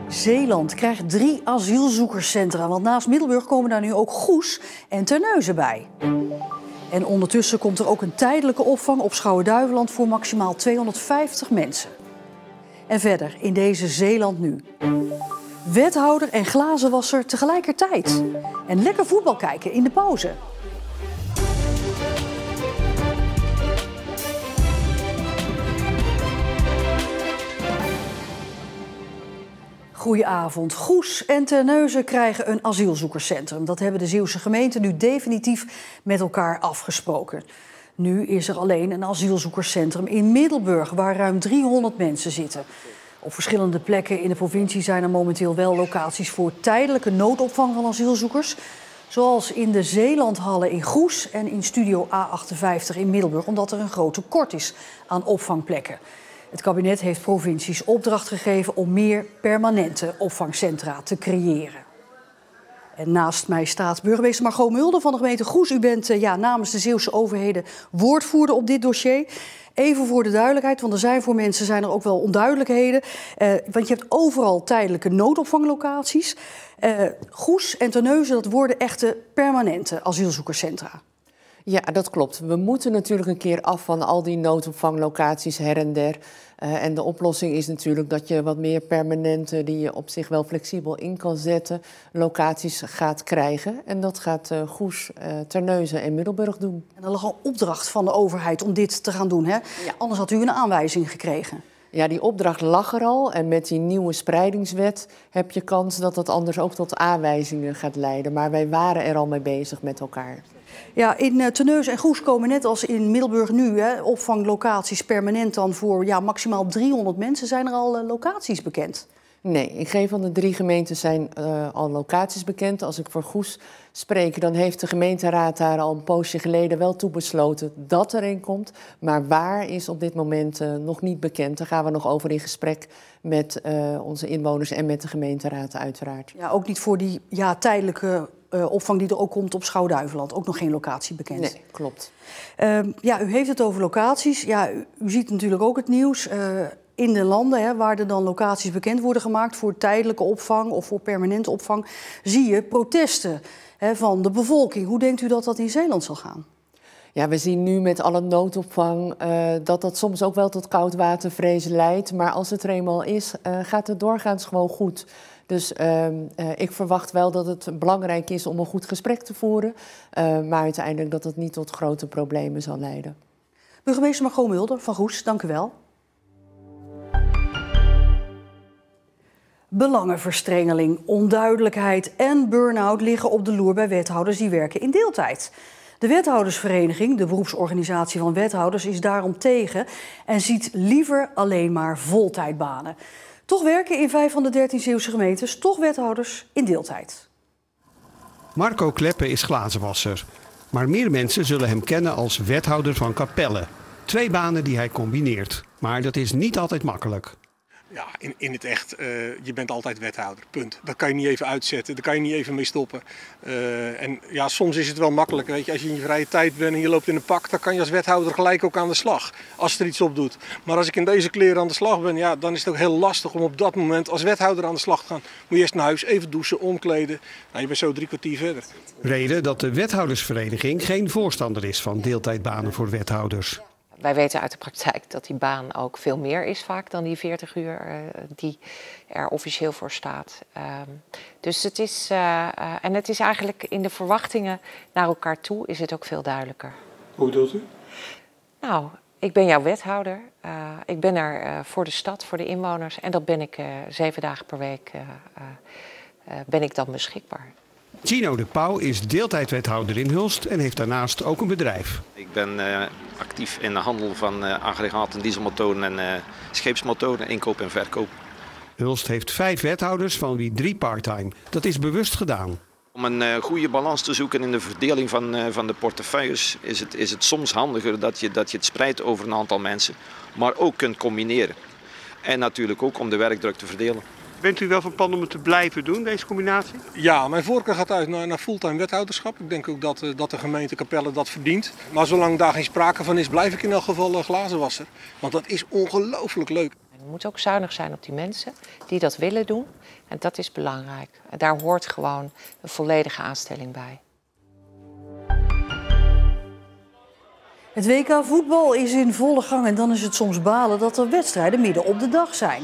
Zeeland krijgt 3 asielzoekerscentra, want naast Middelburg komen daar nu ook Goes en Terneuzen bij. En ondertussen komt er ook een tijdelijke opvang op Schouwen-Duiveland voor maximaal 250 mensen. En verder in deze Zeeland nu. Wethouder en glazenwasser tegelijkertijd. En lekker voetbal kijken in de pauze. Goedenavond. Goes en Terneuzen krijgen een asielzoekerscentrum. Dat hebben de Zeeuwse gemeenten nu definitief met elkaar afgesproken. Nu is er alleen een asielzoekerscentrum in Middelburg, waar ruim 300 mensen zitten. Op verschillende plekken in de provincie zijn er momenteel wel locaties voor tijdelijke noodopvang van asielzoekers. Zoals in de Zeelandhallen in Goes en in Studio A58 in Middelburg, omdat er een groot tekort is aan opvangplekken. Het kabinet heeft provincies opdracht gegeven om meer permanente opvangcentra te creëren. En naast mij staat burgemeester Margot Mulder van de gemeente Goes. U bent namens de Zeeuwse overheden woordvoerder op dit dossier. Even voor de duidelijkheid, want voor mensen zijn er ook wel onduidelijkheden. Want je hebt overal tijdelijke noodopvanglocaties. Goes en Terneuzen, dat worden echte permanente asielzoekerscentra. Ja, dat klopt. We moeten natuurlijk een keer af van al die noodopvanglocaties her en der. En de oplossing is natuurlijk dat je wat meer permanente, die je op zich wel flexibel in kan zetten, locaties gaat krijgen. En dat gaat Goes, Terneuzen en Middelburg doen. En er lag een opdracht van de overheid om dit te gaan doen, hè? Ja. Anders had u een aanwijzing gekregen. Ja, die opdracht lag er al. En met die nieuwe spreidingswet heb je kans dat dat anders ook tot aanwijzingen gaat leiden. Maar wij waren er al mee bezig met elkaar. Ja, in Terneuzen en Goes komen net als in Middelburg nu opvanglocaties permanent dan voor maximaal 300 mensen. Zijn er al locaties bekend? Nee, in geen van de 3 gemeenten zijn al locaties bekend. Als ik voor Goes spreek, dan heeft de gemeenteraad daar al een poosje geleden wel toe besloten dat er een komt. Maar waar is op dit moment nog niet bekend. Daar gaan we nog over in gesprek met onze inwoners en met de gemeenteraad uiteraard. Ja, ook niet voor die tijdelijke opvang die er ook komt op Schouwen-Duiveland. Ook nog geen locatie bekend. Nee, klopt. U heeft het over locaties. Ja, u ziet natuurlijk ook het nieuws. In de landen waar er dan locaties bekend worden gemaakt voor tijdelijke opvang of voor permanente opvang, zie je protesten van de bevolking. Hoe denkt u dat dat in Zeeland zal gaan? Ja, we zien nu met alle noodopvang dat soms ook wel tot koudwatervrees leidt. Maar als het er eenmaal is, gaat het doorgaans gewoon goed. Dus ik verwacht wel dat het belangrijk is om een goed gesprek te voeren. Maar uiteindelijk dat het niet tot grote problemen zal leiden. Burgemeester Margot Mulder van Goes, dank u wel. Belangenverstrengeling, onduidelijkheid en burn-out liggen op de loer bij wethouders die werken in deeltijd. De wethoudersvereniging, de beroepsorganisatie van wethouders, is daarom tegen en ziet liever alleen maar voltijdbanen. Toch werken in 5 van de 13 Zeeuwse gemeentes toch wethouders in deeltijd. Marco Kleppe is glazenwasser. Maar meer mensen zullen hem kennen als wethouder van Capelle. 2 banen die hij combineert. Maar dat is niet altijd makkelijk. Ja, in het echt, je bent altijd wethouder, punt. Dat kan je niet even uitzetten, daar kan je niet even mee stoppen. En ja, soms is het wel makkelijk, weet je, als je in je vrije tijd bent en je loopt in een pak, dan kan je als wethouder gelijk ook aan de slag, als er iets op doet. Maar als ik in deze kleren aan de slag ben, ja, dan is het ook heel lastig om op dat moment als wethouder aan de slag te gaan. Moet je eerst naar huis, even douchen, omkleden, nou, je bent zo 3 kwartier verder. Reden dat de wethoudersvereniging geen voorstander is van deeltijdbanen voor wethouders. Wij weten uit de praktijk dat die baan ook veel meer is vaak dan die 40 uur die er officieel voor staat. Dus het is, en het is eigenlijk in de verwachtingen naar elkaar toe is het ook veel duidelijker. Hoe bedoelt u? Nou, ik ben jouw wethouder. Ik ben er voor de stad, voor de inwoners. En dat ben ik 7 dagen per week ben ik dan beschikbaar. Gino de Pauw is deeltijdwethouder in Hulst en heeft daarnaast ook een bedrijf. Ik ben actief in de handel van aggregaten, dieselmotoren en scheepsmotoren, inkoop en verkoop. Hulst heeft 5 wethouders, van wie 3 parttime. Dat is bewust gedaan. Om een goede balans te zoeken in de verdeling van de portefeuilles is het soms handiger dat je het spreidt over een aantal mensen, maar ook kunt combineren. En natuurlijk ook om de werkdruk te verdelen. Bent u wel van plan om het te blijven doen, deze combinatie? Ja, mijn voorkeur gaat uit naar fulltime wethouderschap. Ik denk ook dat de gemeente Capelle dat verdient. Maar zolang daar geen sprake van is, blijf ik in elk geval glazenwasser. Want dat is ongelooflijk leuk. En je moet ook zuinig zijn op die mensen die dat willen doen. En dat is belangrijk. En daar hoort gewoon een volledige aanstelling bij. Het WK voetbal is in volle gang en dan is het soms balen dat er wedstrijden midden op de dag zijn.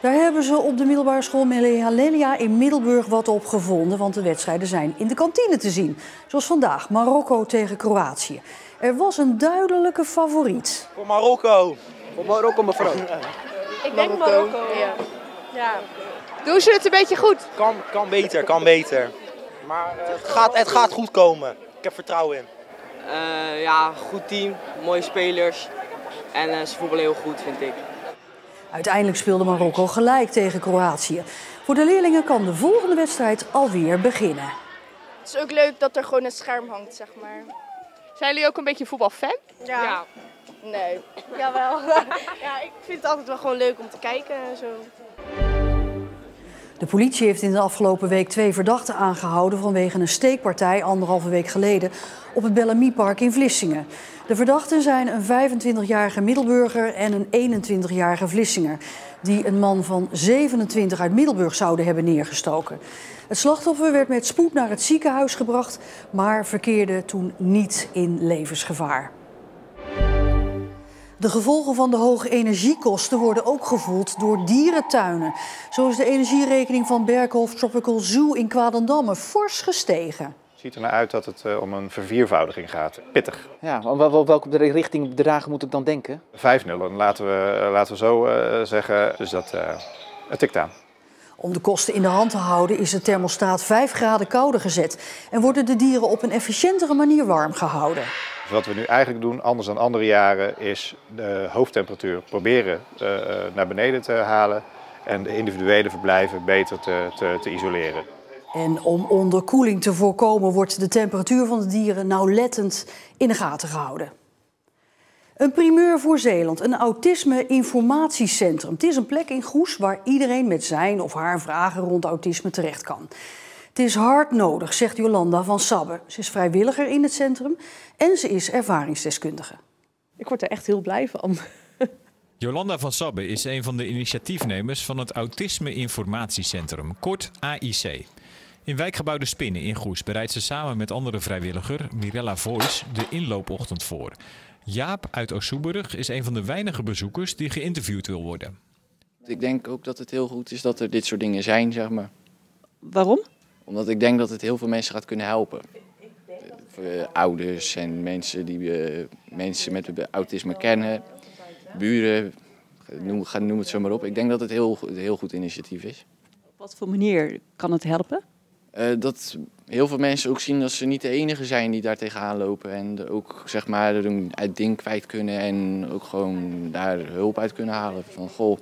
Daar hebben ze op de middelbare school Melea in Middelburg wat op gevonden, want de wedstrijden zijn in de kantine te zien. Zoals vandaag, Marokko tegen Kroatië. Er was een duidelijke favoriet. Voor Marokko. Voor Marokko, mevrouw. Ik denk Marokko, ja. Doen ze het een beetje goed? Kan beter. Maar het gaat goed komen. Ik heb vertrouwen in. Ja, goed team, mooie spelers en ze voetballen heel goed, vind ik. Uiteindelijk speelde Marokko gelijk tegen Kroatië. Voor de leerlingen kan de volgende wedstrijd alweer beginnen. Het is ook leuk dat er gewoon een scherm hangt, zeg maar. Zijn jullie ook een beetje voetbalfan? Ja. Nee. Jawel. Ja, ik vind het altijd wel gewoon leuk om te kijken en zo. De politie heeft in de afgelopen week 2 verdachten aangehouden vanwege een steekpartij 1,5 week geleden op het Bellamiepark in Vlissingen. De verdachten zijn een 25-jarige Middelburger en een 21-jarige Vlissinger, die een man van 27 uit Middelburg zouden hebben neergestoken. Het slachtoffer werd met spoed naar het ziekenhuis gebracht, maar verkeerde toen niet in levensgevaar. De gevolgen van de hoge energiekosten worden ook gevoeld door dierentuinen. Zo is de energierekening van Berkhof Tropical Zoo in Kwadendamme fors gestegen. Het ziet er naar uit dat het om een verviervoudiging gaat. Pittig. Ja, welke richting bedragen moet ik dan denken? 5 nullen, laten we zo zeggen. Dus dat het tikt aan. Om de kosten in de hand te houden is de thermostaat 5 graden kouder gezet en worden de dieren op een efficiëntere manier warm gehouden. Dus wat we nu eigenlijk doen, anders dan andere jaren, is de hoofdtemperatuur proberen naar beneden te halen en de individuele verblijven beter te isoleren. En om onderkoeling te voorkomen wordt de temperatuur van de dieren nauwlettend in de gaten gehouden. Een primeur voor Zeeland, een autisme-informatiecentrum. Het is een plek in Goes waar iedereen met zijn of haar vragen rond autisme terecht kan. Het is hard nodig, zegt Jolanda van Sabbe. Ze is vrijwilliger in het centrum en ze is ervaringsdeskundige. Ik word er echt heel blij van. Jolanda van Sabbe is een van de initiatiefnemers van het Autisme Informatiecentrum, kort AIC. In wijkgebouw De Spinnen in Goes bereidt ze samen met andere vrijwilliger, Mirella Voice, de inloopochtend voor. Jaap uit Oost-Soeburg is een van de weinige bezoekers die geïnterviewd wil worden. Ik denk ook dat het heel goed is dat er dit soort dingen zijn, zeg maar. Waarom? Omdat ik denk dat het heel veel mensen gaat kunnen helpen. Ouders en mensen die mensen met autisme kennen, buren, noem het zo maar op. Ik denk dat het een heel goed initiatief is. Op wat voor manier kan het helpen? Dat heel veel mensen ook zien dat ze niet de enige zijn die daar tegenaan lopen. En ook zeg maar het ding kwijt kunnen en ook gewoon daar hulp uit kunnen halen. Van goh,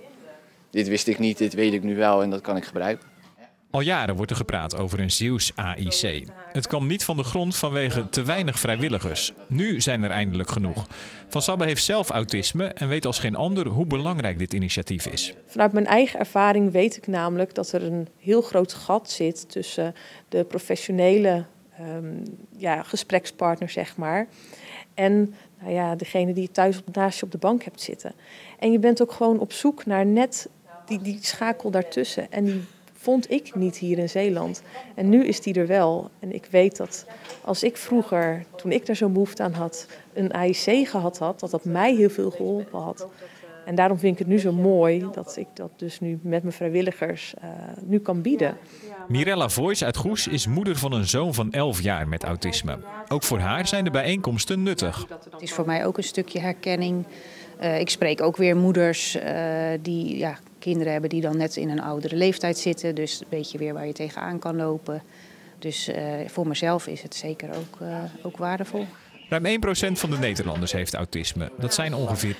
dit wist ik niet, dit weet ik nu wel en dat kan ik gebruiken. Al jaren wordt er gepraat over een Zeeuws AIC. Het kwam niet van de grond vanwege te weinig vrijwilligers. Nu zijn er eindelijk genoeg. Van Sabbe heeft zelf autisme en weet als geen ander hoe belangrijk dit initiatief is. Vanuit mijn eigen ervaring weet ik namelijk dat er een heel groot gat zit tussen de professionele gesprekspartner, zeg maar, en degene die je thuis naast je op de bank hebt zitten. En je bent ook gewoon op zoek naar net die schakel daartussen. En die vond ik niet hier in Zeeland. En nu is die er wel. En ik weet dat als ik vroeger, toen ik daar zo'n behoefte aan had, een AIC gehad had, dat mij heel veel geholpen had. En daarom vind ik het nu zo mooi dat ik dat dus nu met mijn vrijwilligers nu kan bieden. Mirella Voice uit Goes is moeder van een zoon van 11 jaar met autisme. Ook voor haar zijn de bijeenkomsten nuttig. Het is voor mij ook een stukje herkenning. Ik spreek ook weer moeders die kinderen hebben die dan net in een oudere leeftijd zitten. Dus weet je weer waar je tegenaan kan lopen. Dus voor mezelf is het zeker ook waardevol. Ruim 1% van de Nederlanders heeft autisme. Dat zijn ongeveer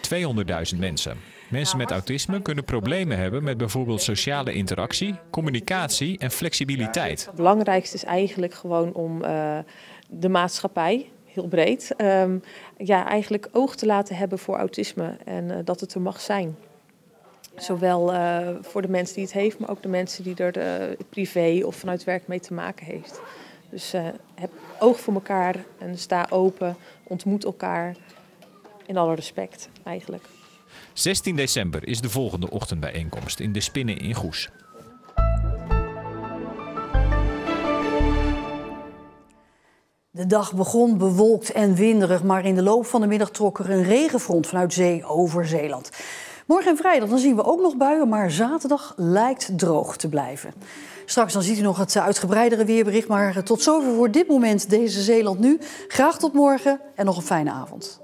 200.000 mensen. Mensen met autisme kunnen problemen hebben met bijvoorbeeld sociale interactie, communicatie en flexibiliteit. Het belangrijkste is eigenlijk gewoon om de maatschappij, heel breed, eigenlijk oog te laten hebben voor autisme en dat het er mag zijn. Zowel voor de mensen die het heeft, maar ook de mensen die er privé of vanuit werk mee te maken heeft. Dus heb oog voor elkaar en sta open, ontmoet elkaar in alle respect eigenlijk. 16 december is de volgende ochtendbijeenkomst in de Spinnen in Goes. De dag begon bewolkt en winderig, maar in de loop van de middag trok er een regenfront vanuit zee over Zeeland. Morgen en vrijdag dan zien we ook nog buien, maar zaterdag lijkt droog te blijven. Straks dan ziet u nog het uitgebreidere weerbericht, maar tot zover voor dit moment deze Zeeland Nu. Graag tot morgen en nog een fijne avond.